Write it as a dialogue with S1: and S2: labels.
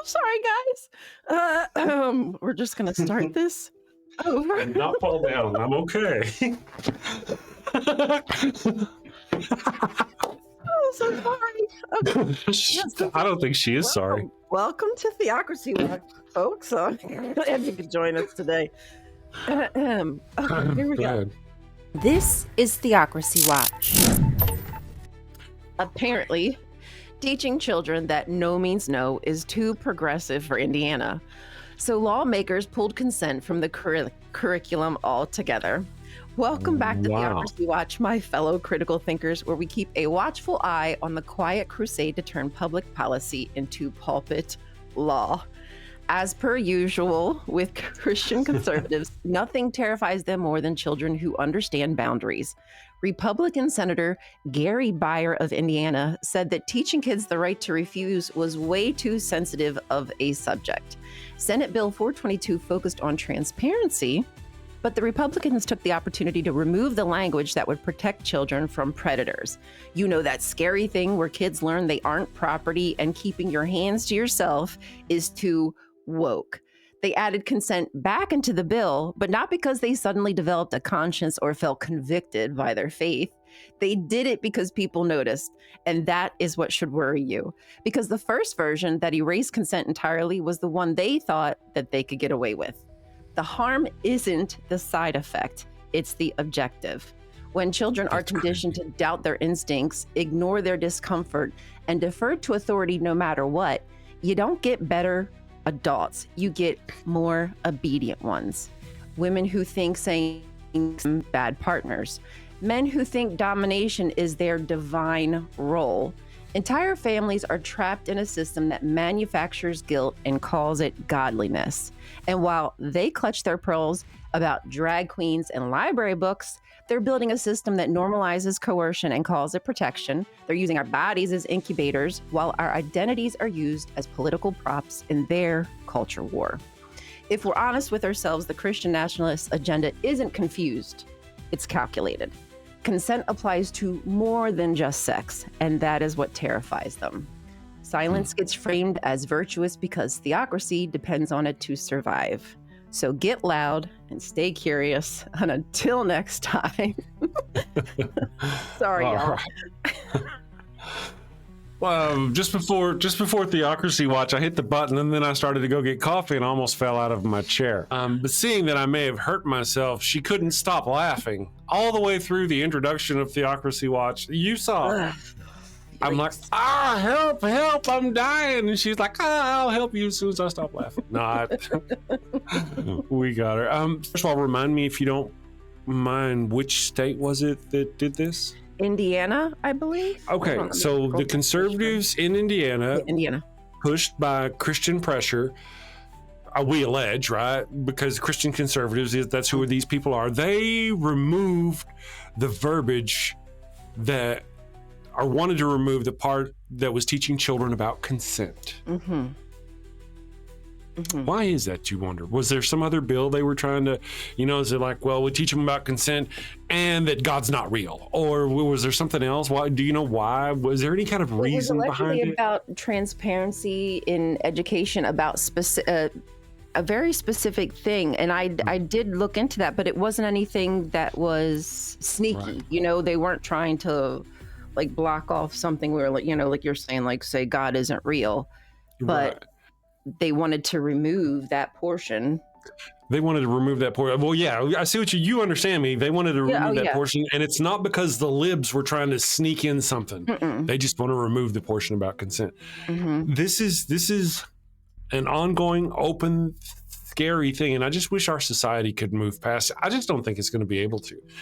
S1: Sorry, guys. We're just gonna start this over.
S2: Do not fall down. I'm okay.
S1: Oh, so sorry. Okay. Yes,
S2: I don't think she is sorry.
S1: Welcome to Theocracy Watch, folks. Glad you could join us today. Okay, here we go.
S2: ahead.
S1: This is Theocracy Watch. Apparently, teaching children that no means no is too progressive for Indiana. So lawmakers pulled consent from the curriculum altogether. Welcome back to
S2: Wow.
S1: Theocracy Watch, my fellow critical thinkers, where we keep a watchful eye on the quiet crusade to turn public policy into pulpit law. As per usual with Christian conservatives, nothing terrifies them more than children who understand boundaries. Republican Senator Gary Byer of Indiana said that teaching kids the right to refuse was way too sensitive of a subject. Senate Bill 422 focused on transparency, but the Republicans took the opportunity to remove the language that would protect children from predators. You know, that scary thing where kids learn they aren't property and keeping your hands to yourself is too woke. They added consent back into the bill, but not because they suddenly developed a conscience or felt convicted by their faith. They did it because people noticed, and that is what should worry you. Because the first version that erased consent entirely was the one they thought that they could get away with. The harm isn't the side effect, it's the objective. When children are conditioned to doubt their instincts, ignore their discomfort, and defer to authority no matter what, you don't get better adults, you get more obedient ones. Women who think saying bad partners. Men who think domination is their divine role. Entire families are trapped in a system that manufactures guilt and calls it godliness. And while they clutch their pearls about drag queens and library books, they're building a system that normalizes coercion and calls it protection. They're using our bodies as incubators while our identities are used as political props in their culture war. If we're honest with ourselves, the Christian nationalist agenda isn't confused, it's calculated. Consent applies to more than just sex, and that is what terrifies them. Silence gets framed as virtuous because theocracy depends on it to survive. So get loud and stay curious. And until next time. Sorry, y'all.
S2: Right. Well, just before Theocracy Watch, I hit the button and then I started to go get coffee and almost fell out of my chair. But seeing that I may have hurt myself, she couldn't stop laughing all the way through the introduction of Theocracy Watch. You saw. I'm like, help, I'm dying. And she's like, I'll help you as soon as I stop laughing. We got her. First of all, remind me, if you don't mind, which state was it that did this?
S1: Indiana, I believe.
S2: Okay, so the conservatives in Indiana, pushed by Christian pressure, we allege, right? Because Christian conservatives, that's who these people are. They removed the verbiage that, or wanted to remove the part that was teaching children about consent. Mm-hmm. Mm-hmm. Why is that, you wonder? Was there some other bill they were trying to, is it like, well, we teach them about consent and that God's not real? Or was there something else? Why? Do you know why? Was there any kind of reason behind it?
S1: About transparency in education, about a very specific thing. And I did look into that, but it wasn't anything that was sneaky. Right. They weren't trying to like block off something where, like, like you're saying, like, say God isn't real, but right. They wanted to remove that portion.
S2: They wanted to remove that portion. Well, yeah, I see what you understand me. They wanted to remove that portion, and it's not because the libs were trying to sneak in something. Mm-mm. They just want to remove the portion about consent. Mm-hmm. This is an ongoing, open, scary thing, and I just wish our society could move past it. I just don't think it's going to be able to.